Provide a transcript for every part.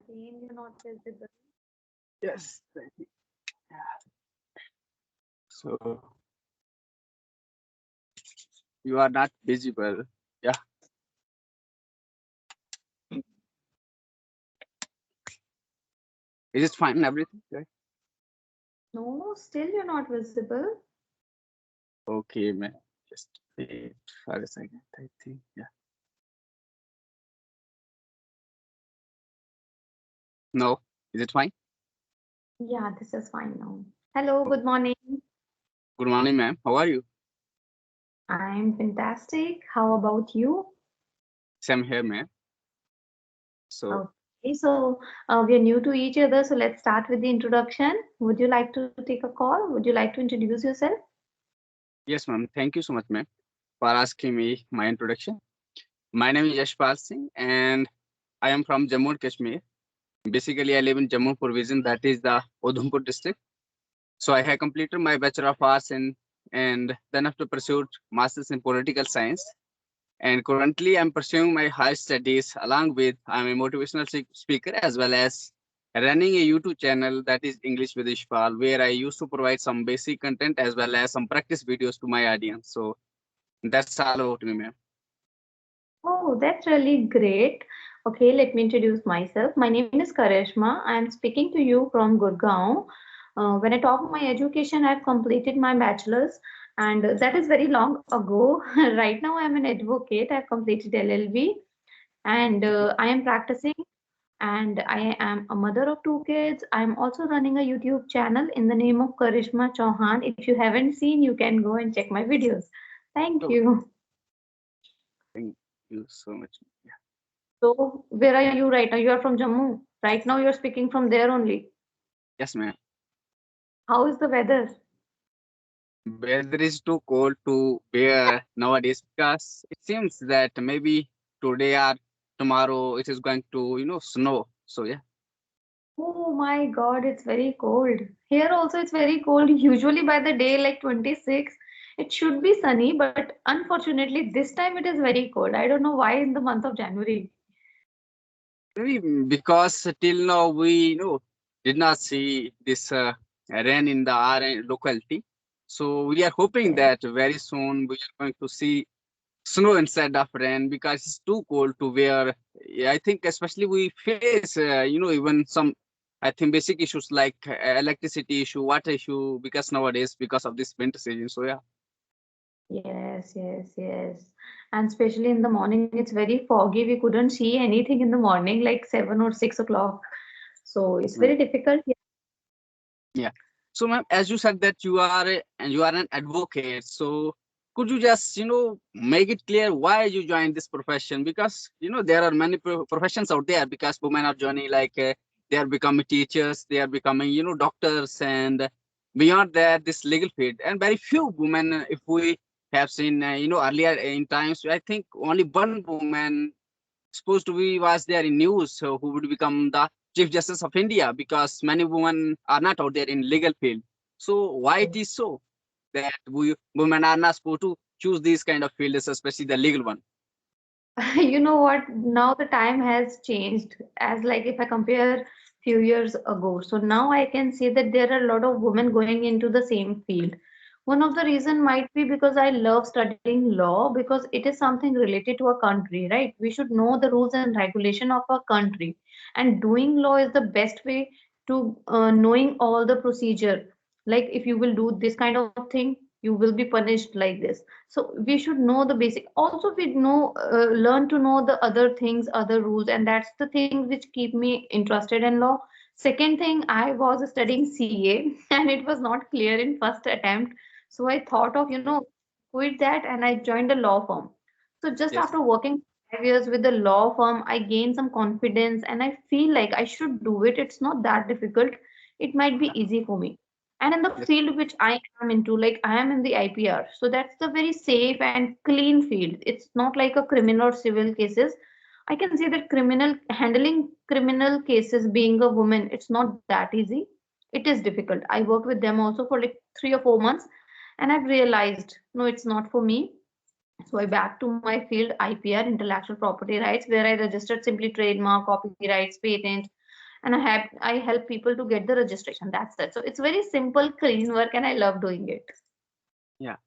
Again, you're not visible. Yes. So you are not visible. Yeah. Is it fine? Everything? Right? No, still you're not visible. Okay, man. Just wait for a second. I think. Yeah. No. Is it fine? Yeah, this is fine now. Hello, Oh, good morning. good morning, ma'am. How are you? I'm fantastic. How about you? Same here, ma'am. So Okay, so we are new to each other, so let's start with the introduction. Would you like to take a call? Would you like to introduce yourself? yes, ma'am. Thank you so much, ma'am, for asking me my introduction. My name is Yashpal Singh, and I am from Jammu and Kashmir. Basically, I live in Jammu Provision, that is the Udhampur district. So I have completed my Bachelor of Arts in, and then after pursued Masters in Political Science. And currently, I'm pursuing my higher studies along with I'm a motivational speaker as well as running a YouTube channel that is English with Ishpal, where I used to provide some basic content as well as some practice videos to my audience. So that's all about me, ma'am. Oh, that's really great. Okay, let me introduce myself. My name is Karishma. I'm speaking to you from Gurgaon. When I talk my education, I've completed my bachelor's, and that is very long ago. Right now, I'm an advocate. I've completed LLB, and I am practicing. And I am a mother of two kids. I'm also running a YouTube channel in the name of Karishma Chauhan. If you haven't seen, you can go and check my videos. Thank Oh, you. thank you so much. Yeah. So, where are you right now? You are from Jammu. Right now, you're speaking from there only. Yes, ma'am. How is the weather? Weather is too cold to bear nowadays because it seems that maybe today or tomorrow it is going to, snow. So yeah. Oh my God, it's very cold. Here also, it's very cold. Usually by the day, like 26, it should be sunny, but unfortunately, this time it is very cold. I don't know why in the month of January. Maybe because till now we did not see this rain in the our locality. So we are hoping Yes. that very soon we are going to see snow instead of rain because it's too cold to wear. Yeah, I think especially we face even some I think basic issues like electricity issue, water issue because nowadays because of this winter season. So yeah. Yes, yes, yes. And especially in the morning, it's very foggy. We couldn't see anything in the morning, like 7 or 6 o'clock. So it's Mm, very difficult. yeah. So ma'am, as you said that you are an advocate. So could you just make it clear why you joined this profession? Because there are many professions out there because women are joining like they are becoming teachers, they are becoming doctors, and beyond that this legal field. And very few women, if we have seen earlier in times, I think only one woman supposed to be was there in news who would become the Chief Justice of India because many women are not out there in legal field. So why it is so that women are not supposed to choose these kind of fields, especially the legal one? You know what? Now the time has changed. As like if I compare few years ago, so now I can see that there are a lot of women going into the same field. One of the reason might be because I love studying law because it is something related to a country, right? We should know the rules and regulation of a country, and doing law is the best way to knowing all the procedure. Like if you will do this kind of thing, you will be punished like this. So we should know the basic. Also we know learn to know the other things, other rules, and that's the thing which keep me interested in law. Second thing, I was studying CA and it was not clear in first attempt, so I thought of quit that and I joined a law firm. So just Yes. after working 5 years with the law firm, I gained some confidence and I feel like I should do it. It's not that difficult. It might be easy for me. And in the Yes. field which I am into, like I am in the IPR, so that's the very safe and clean field. It's not like a criminal or civil cases. I can say that criminal handling criminal cases being a woman, it's not that easy. It is difficult. I worked with them also for like 3 or 4 months, and I've realized no, it's not for me. So I back to my field, IPR, intellectual property rights, where I registered simply trademark, copyrights, patent. and I help people to get the registration. That's it. So it's very simple, clean work, and I love doing it. Yeah.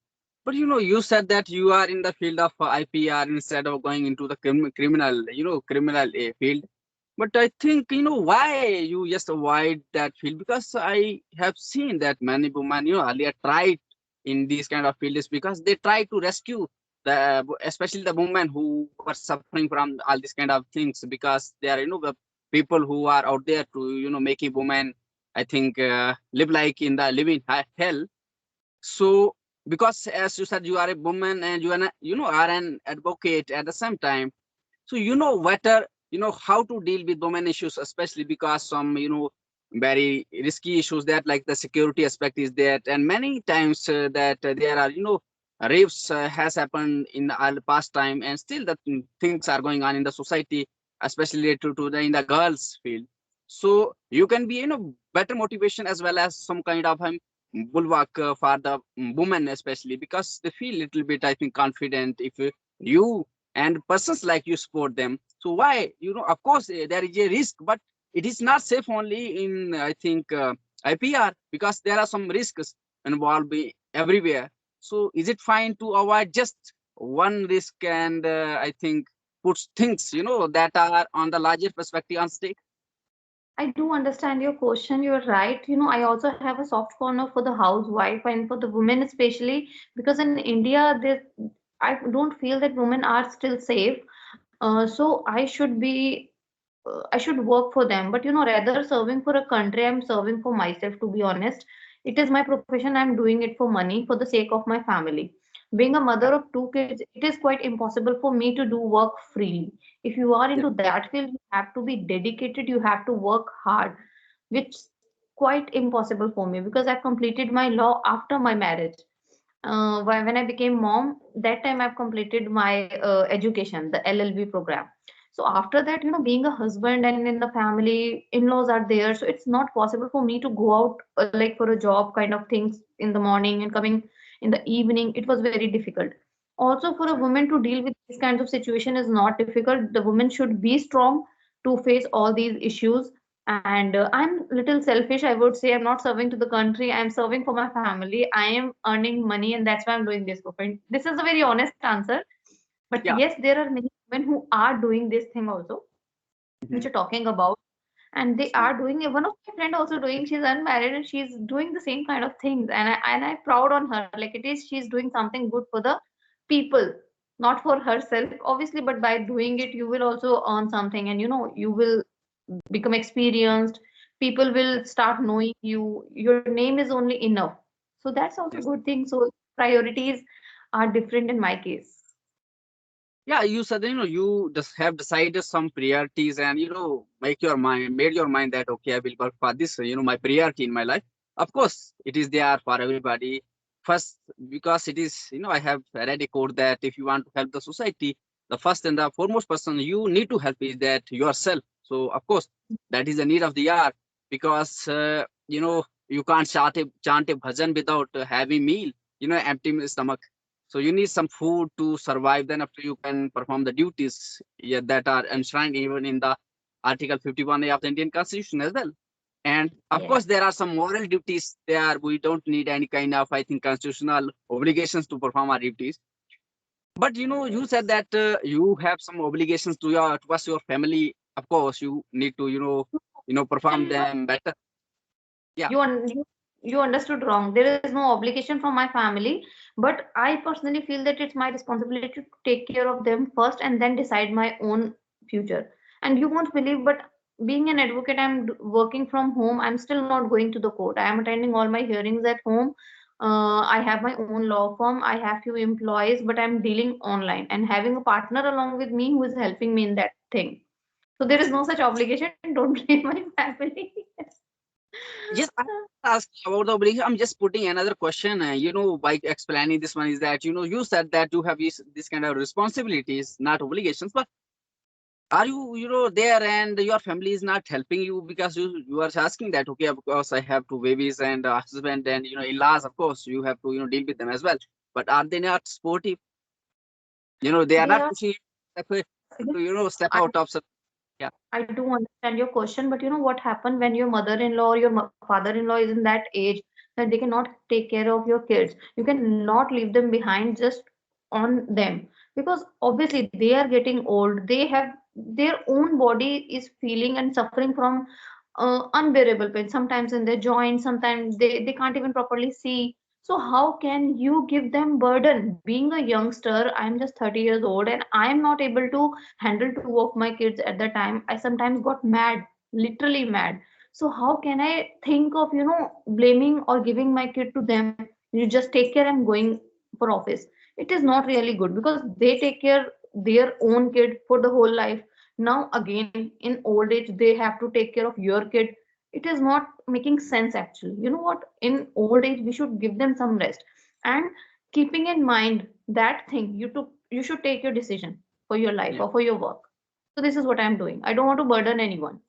But you said that you are in the field of IPR instead of going into the criminal, criminal field. But I think, why you just avoid that field? Because I have seen that many women, earlier tried in these kind of fields because they try to rescue especially the women who were suffering from all these kind of things, because they are, the people who are out there to, making women, I think, live like in the living hell. So, because as you said, you are a woman and are an advocate at the same time. So better, how to deal with women issues, especially because some, very risky issues that like the security aspect is that, and many times that there are, rapes has happened in the past time, and still the things are going on in the society, especially related to the in the girls field. So you can be, better motivation as well as some kind of bulwark for the women, especially because they feel little bit, I think, confident if you and persons like you support them. So why, of course, there is a risk, but it is not safe only in, I think, IPR, because there are some risks involved everywhere. So is it fine to avoid just one risk and, I think, puts things, that are on the larger perspective on stake? I do understand your question. You're right. I also have a soft corner for the housewife and for the women, especially because in India, I don't feel that women are still safe. So I should work for them. But rather serving for a country, I'm serving for myself, to be honest. It is my profession. I'm doing it for money, for the sake of my family. Being a Yeah. mother of two kids, it is quite impossible for me to do work freely. If you are Yeah. into that field, you have to be dedicated, you have to work hard, which is quite impossible for me because I've completed my law after my marriage. When I became mom, that time I've completed my education, the LLB program. So after that, being a husband and in the family, in-laws are there, so it's not possible for me to go out like for a job kind of things in the morning and coming in the evening. It was very difficult. Also, for a woman to deal with these kinds of situation is not difficult. The woman should be strong to face all these issues. And I'm little selfish, I would say. I'm not serving to the country, I'm serving for my family. I am earning money, and that's why I'm doing this for fun. This is a very honest answer. But Yeah. yes, there are many women who are doing this thing also, which Mhm. you're talking about. And they Yeah. are doing it. One of my friend also doing, she's unmarried and she's doing the same kind of things. And I'm proud on her. Like it is, she's doing something good for the people, not for herself, obviously, but by doing it, you will also earn something, and you will become experienced. People will start knowing you. Your name is only enough. So that's also Yes. good thing. So priorities are different in my case. Yeah, you said, you just have decided some priorities and, made your mind that, okay, I will work for this, my priority in my life. Of course, it is there for everybody. First, because it is, I have read a quote that if you want to help the society, the first and the foremost person you need to help is that yourself. So, of course, that is the need of the hour, because, you can't chant a bhajan without having meal, empty stomach. So you need some food to survive. Then after you can perform the duties, yeah, that are enshrined even in the Article 51A of the Indian Constitution as well. And of Yeah. course, there are some moral duties there. We don't need any kind of, I think, constitutional obligations to perform our duties. But you said Yes. that you have some obligations towards your family. Of course, you need to, perform You them better. Yeah. you, un- you you understood wrong. There is no obligation from my family, but I personally feel that it's my responsibility to take care of them first and then decide my own future. And you won't believe, but being an advocate, working from home. I'm still not going to the court. I am attending all my hearings at home. I have my own law firm. I have few employees, but I'm dealing online and having a partner along with me who is helping me in that thing. So there is no such obligation. Don't blame my family. Yes, I asked about the obligation. I'm just putting another question. By explaining this one is that you said that you have this kind of responsibilities, not obligations. But are you there and your family is not helping you because you are asking that, okay, of course I have two babies and a husband and in-laws. Of course, you have to deal with them as well. But are they not supportive? They are They not are. pushing you to step I out of. Yeah. I do understand your question, but you know what happened when your mother-in-law or your father-in-law is in that age that they cannot take care of your kids. You cannot leave them behind just on them, because obviously they are getting old. They have their own body is feeling and suffering from unbearable pain. Sometimes in their joints, sometimes they can't even properly see. So how can you give them burden? Being a youngster, I'm just 30 years old and I'm not able to handle two of my kids at the time. I sometimes got mad, literally mad. So how can I think of, blaming or giving my kid to them? You just take care and going for office. It is not really good because they take care their own kid for the whole life. Now again, in old age, they have to take care of your kid. It is not making sense actually. You know what? In old age, we should give them some rest. And keeping in mind that thing, you should take your decision for your life Yeah. or for your work. So this is what I'm doing. I don't want to burden anyone.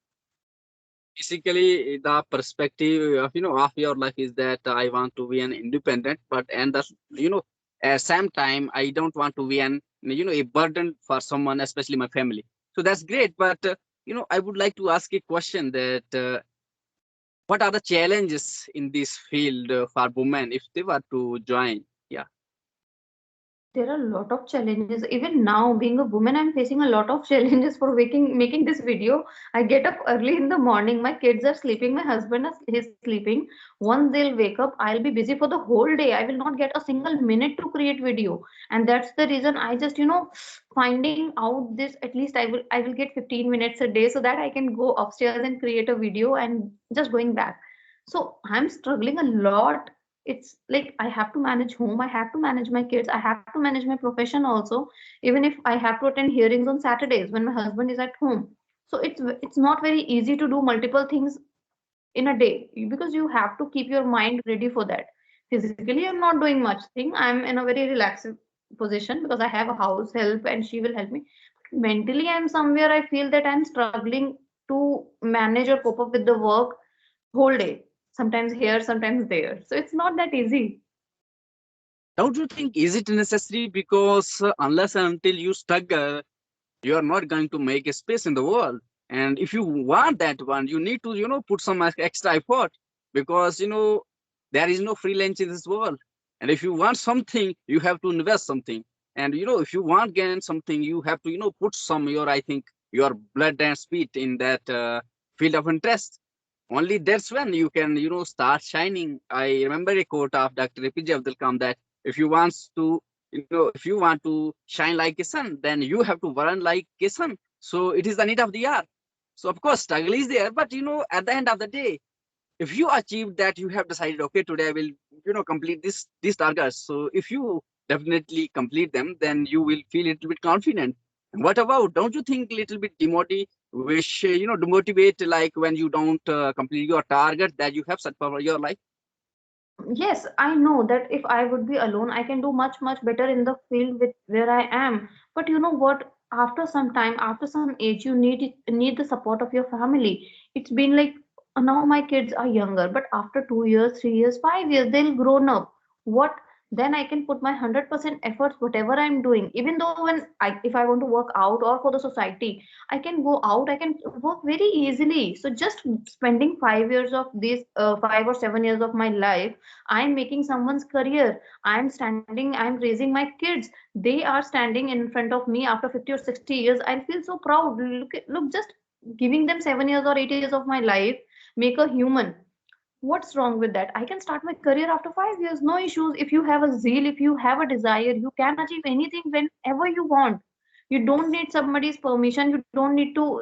Basically, the perspective of of your life is that I want to be an independent, but and the at same time I don't want to be an a burden for someone, especially my family. So that's great, but I would like to ask a question that what are the challenges in this field for women if they were to join? Yeah. There are a lot of challenges. Even now, being a woman, I'm facing a lot of challenges for making this video. I get up early in the morning. My kids are sleeping. My husband is sleeping. Once they'll wake up, I'll be busy for the whole day. I will not get a single minute to create video, and that's the reason I just finding out this. At least I will get 15 minutes a day so that I can go upstairs and create a video and just going back. So I'm struggling a lot. It's like I have to manage home, I have to manage my kids, I have to manage my profession also, even if I have to attend hearings on Saturdays when my husband is at home. So it's not very easy to do multiple things in a day, because you have to keep your mind ready for that. Physically I'm not doing much thing, I'm in a very relaxed position because I have a house help and she will help me. Mentally I'm somewhere, I feel that I'm struggling to manage or cope up with the work whole day, sometimes here, sometimes there. So it's not that easy. Don't you think is it necessary? Because unless and until you struggle, you are not going to make a space in the world. And if you want that one, you need to put some extra effort, because there is no free lunch in this world. And if you want something, you have to invest something. And if you want gain something, you have to put some your, I think, your blood and sweat in that field of interest. Only that's when you can start shining. I remember a quote of Dr. APJ Abdul Kalam that if you want to if you want to shine like a sun, then you have to burn like a sun. So it is the need of the hour. So of course struggle is there, but at the end of the day, if you achieve that, you have decided, okay, today I will complete these targets. So if you definitely complete them, then you will feel a little bit confident. What about, don't you think, little bit demotivate, which demotivate, like when you don't complete your target that you have set for your life? Yes, I know that if I would be alone, I can do much, much better in the field with where I am. But you know what? After some time, after some age, need the support of your family. It's been like now my kids are younger, but after 2 years, 3 years, 5 years, they'll grown up. What? Then I can put my 100% efforts, whatever I'm doing. Even though if I want to work out or for the society, I can go out, I can work very easily. So just spending 5 years of this, 5 or 7 years of my life, I'm making someone's career. I'm raising my kids. They are standing in front of me after 50 or 60 years. I feel so proud. Look, just giving them 7 years or 8 years of my life, make a human. What's wrong with that? I can start my career after 5 years, no issues. If you have a zeal, if you have a desire, you can achieve anything whenever you want. You don't need somebody's permission. You don't need to,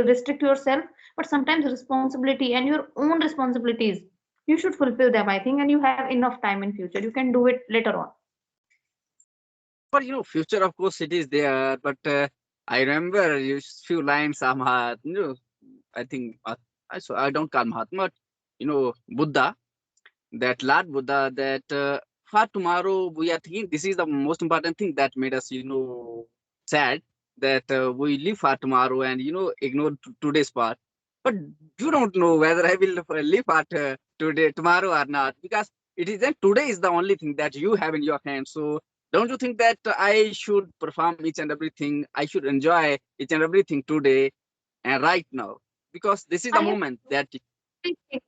restrict yourself. But sometimes responsibility and your own responsibilities, you should fulfill them, I think, and you have enough time in future. You can do it later on. For future, of course it is there, but I remember a few lines of I think I don't call Mahatma, but Buddha, that Lord Buddha, that for tomorrow we are thinking this is the most important thing that made us, sad, that we live for tomorrow and, ignore today's part. But you don't know whether I will live for tomorrow or not, because it is then today is the only thing that you have in your hands. So don't you think that I should perform each and everything? I should enjoy each and everything today and right now, because this is the I am moment that.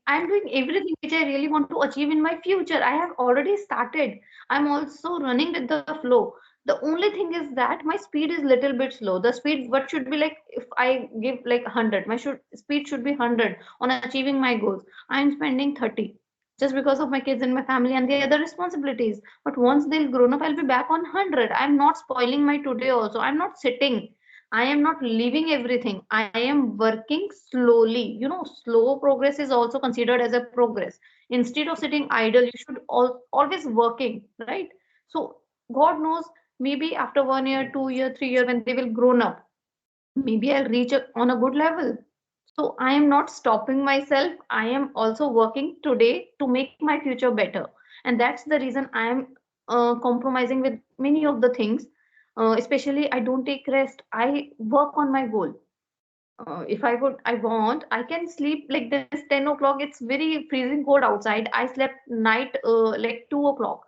I'm doing everything which I really want to achieve in my future. I have already started. I'm also running with the flow. The only thing is that my speed is little bit slow. The speed what should be like, if I give like 100, my should speed should be 100 on achieving my goals. I'm spending 30 just because of my kids and my family and the other responsibilities. But once they'll grown up, I'll be back on 100. I'm not spoiling my today also. I'm not sitting. I am not leaving everything. I am working slowly. Slow progress is also considered as a progress. Instead of sitting idle, you should always working, right? So God knows, maybe after 1 year, 2 year, 3 year, when they will grown up, maybe I'll reach on a good level. So I am not stopping myself. I am also working today to make my future better. And that's the reason I am compromising with many of the things. Especially, I don't take rest. I work on my goal. If I want, I can sleep like this 10 o'clock. It's very freezing cold outside. I slept night like 2 o'clock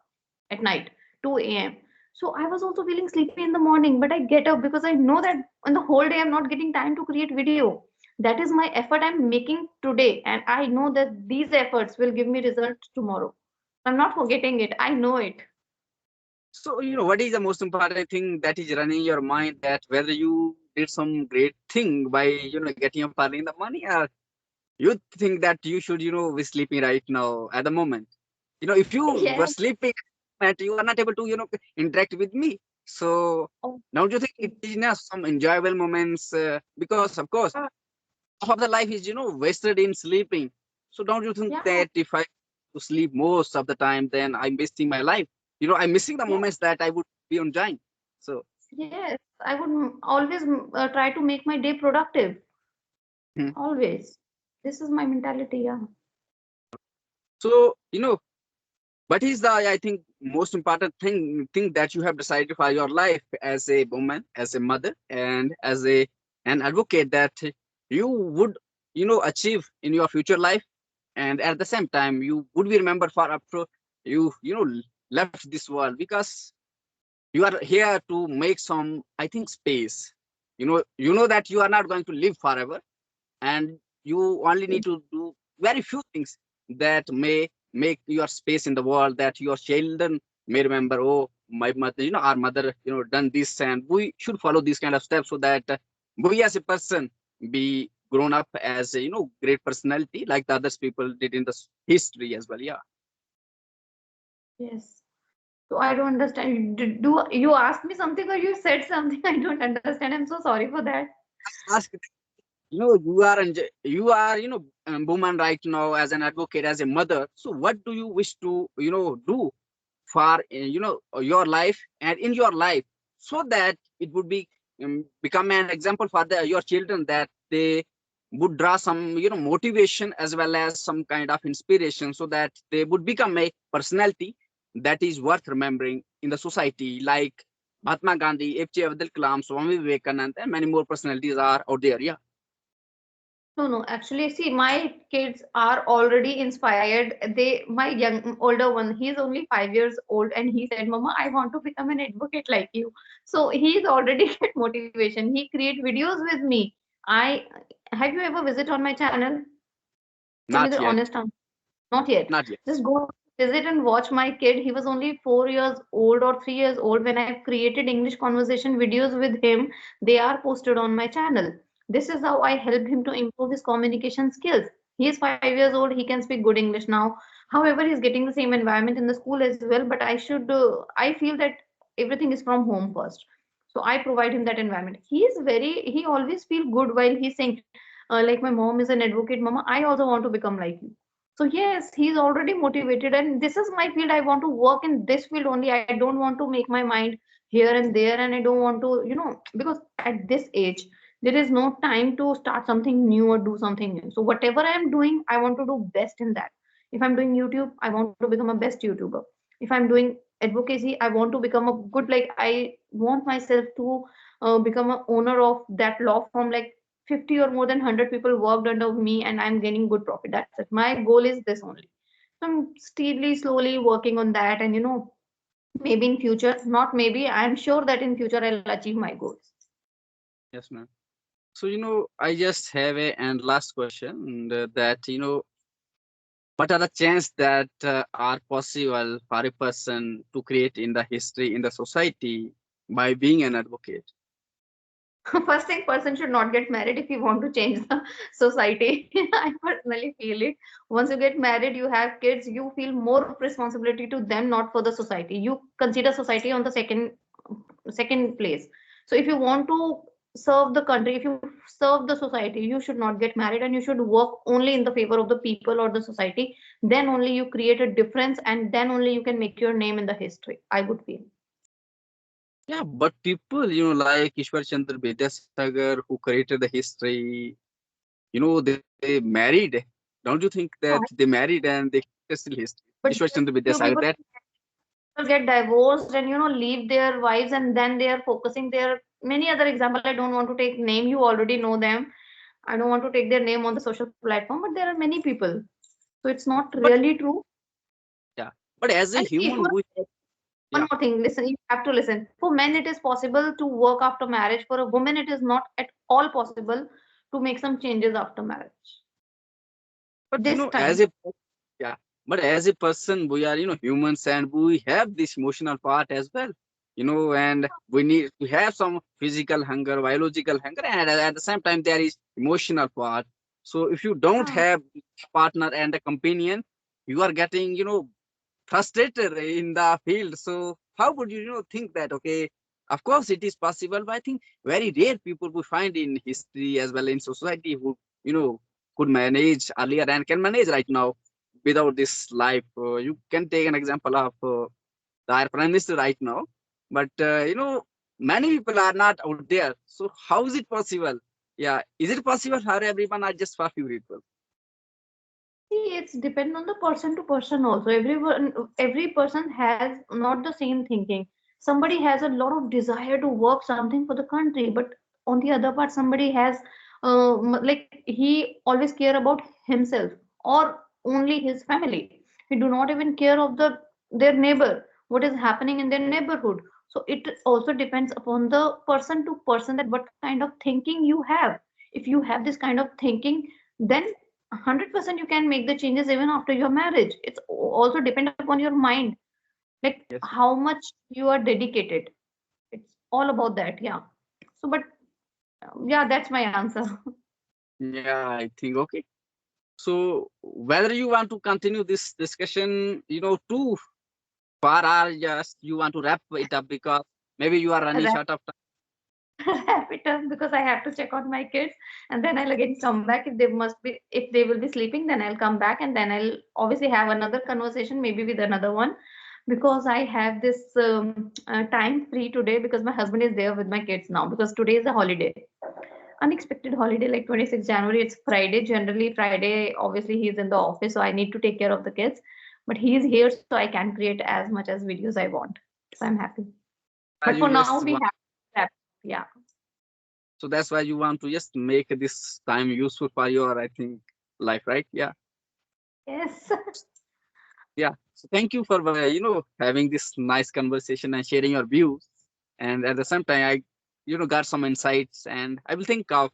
at night, 2 a.m. So I was also feeling sleepy in the morning, but I get up because I know that in the whole day I'm not getting time to create video. That is my effort I'm making today, and I know that these efforts will give me results tomorrow. I'm not forgetting it. I know it. So, what is the most important thing that is running your mind, that whether you did some great thing by, getting up early in the morning, or you think that you should, be sleeping right now at the moment? If you were Yes. sleeping, that you are not able to, interact with me. So, Oh, don't you think it is, some enjoyable moments? Because, of course, yeah. half of the life is, wasted in sleeping. So, don't you think Yeah. that if I to sleep most of the time, then I'm wasting my life? I'm missing the Yeah. moments that I would be enjoying. So, Yes. I would always try to make my day productive. hmm. Always. This is my mentality, yeah. So, what is the, I think, most important thing that you have decided for your life as a woman, as a mother, and as an advocate, that you would, achieve in your future life, and at the same time you would be remembered for after you left this world, because you are here to make some, I think, space. You know that you are not going to live forever, and you only need to do very few things that may make your space in the world, that your children may remember, oh, my mother, our mother, done this, and we should follow these kind of steps, so that we as a person be grown up as a, great personality like the others people did in the history as well. Yeah. Yes. So I don't understand. Do you ask me something or you said something? I don't understand. I'm so sorry for that. Ask, you are, woman right now, as an advocate, as a mother. So what do you wish to, do for, your life and in your life, so that it would be, become an example for your children, that they would draw some, motivation as well as some kind of inspiration, so that they would become a personality that is worth remembering in the society, like Mahatma Gandhi, FJ Abdul Kalam, Swami Vivekanand, and many more personalities are out there. Yeah. No, no. Actually, see, my kids are already inspired. My older one, he's only 5 years old, and he said, "Mama, I want to become an advocate like you." So he's already get motivation. He create videos with me. I Have you ever visit on my channel? Tell me Not the yet. honest answer. Not yet. Not yet. Just go visit and watch my kid. He was only 4 years old or 3 years old when I created English conversation videos with him. They are posted on my channel. This is how I helped him to improve his communication skills. He is 5 years old. He can speak good English now. However, he's getting the same environment in the school as well. But I feel that everything is from home first. So I provide him that environment. He always feel good while he's saying, like my mom is an advocate, Mama. I also want to become like you. So yes, he's already motivated, and this is my field. I want to work in this field only. I don't want to make my mind here and there, and I don't want to, because at this age, there is no time to start something new or do something new. So whatever I am doing, I want to do best in that. If I'm doing YouTube, I want to become a best YouTuber. If I'm doing advocacy, I want to become a good, like I want myself to become a owner of that law firm, like 50 or more than 100 people worked under me and I'm gaining good profit. That's it. My goal is this only. So I'm steadily, slowly working on that, and Maybe in future, not maybe, I'm sure that in future I'll achieve my goals. Yes, ma'am. So, I just have a and last question that, what are the chances that are possible for a person to create in the history in the society by being an advocate? First thing, person should not get married if you want to change the society. I personally feel it. Once you get married, you have kids, you feel more responsibility to them, not for the society. You consider society on the second place. So if you want to serve the country, if you serve the society, you should not get married, and you should work only in the favor of the people or the society. Then only you create a difference, and then only you can make your name in the history, I would feel. Yeah, but people, like Ishwar Chandra Vidyasagar, who created the history, they married. Don't you think that they married and they still history? But Ishwar Chandra few Vidyasagar, people that get divorced and leave their wives, and then they are focusing their many other example. I don't want to take name, you already know them. I don't want to take their name on the social platform, but there are many people, so it's not but really true. yeah, but as a And see, human, we one yeah, more thing, listen, you have to listen. For men it is possible to work after marriage. For a woman it is not at all possible to make some changes after marriage but this as time. a yeah, but as a person, we are humans, and we have this emotional part as well. And we have some physical hunger, biological hunger, and at the same time there is emotional part. So if you don't Yeah. have a partner and a companion, you are getting frustrated in the field. So how would you, think that, okay, of course it is possible, but I think very rare people we find in history as well in society who, could manage earlier and can manage right now without this life. You can take an example of our prime minister right now, but many people are not out there. So how is it possible? Yeah, is it possible for everyone or just for few people? See, it's depend on the person to person also. Every person has not the same thinking. Somebody has a lot of desire to work something for the country, but on the other part, somebody has like he always care about himself or only his family. He do not even care of their neighbor, what is happening in their neighborhood. So it also depends upon the person to person that what kind of thinking you have. If you have this kind of thinking, then 100% you can make the changes even after your marriage. It's also depend upon your mind, like Yes. how much you are dedicated. It's all about that, yeah. So but yeah, that's my answer. Yeah, I think okay. So whether you want to continue this discussion, too far, or just you want to wrap it up because maybe you are running Wrap short of wrap it up because I have to check on my kids, and then I'll again come back. If they will be sleeping, then I'll come back, and then I'll obviously have another conversation, maybe with another one, because I have this time free today because my husband is there with my kids now because today is a holiday, unexpected holiday like 26th January. It's Friday. Generally, Friday, obviously, he's in the office, so I need to take care of the kids. But he's here, so I can create as much as videos I want. So I'm happy. time. But You for now, just we want, have that. Yeah. so that's why you want to just make this time useful for your, I think, life, right? Yeah, Yes. yeah. So thank you for having this nice conversation and sharing your views. And at the same time, I got some insights, and I will think of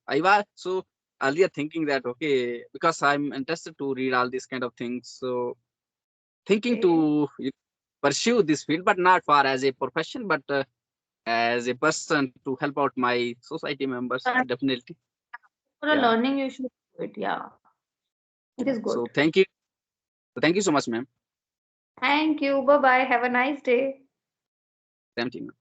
I was so earlier thinking that okay, because I'm interested to read all these kind of things. So thinking Okay. to pursue this field, but not for as a profession, but as a person to help out my society members. But Definitely, for a yeah. learning, you should do it. Yeah. It is So good. thank you. Thank you so much, ma'am. Thank you. Bye bye. Have a nice day. Same to you.